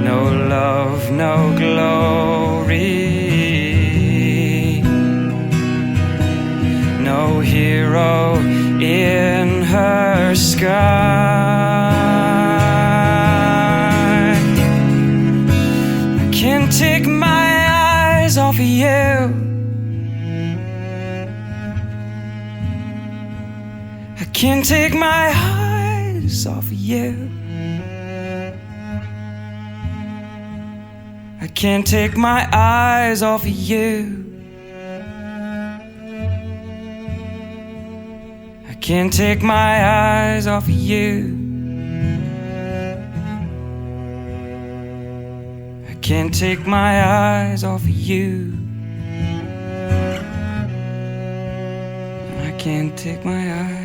No love, no glory, no hero in her sky. I can't take my eyes off of you. I can't take my eyes off of you. I can't take my eyes off of you. I can't take my eyes off of you. I can't take my eyes off of you. I can't take my eyes.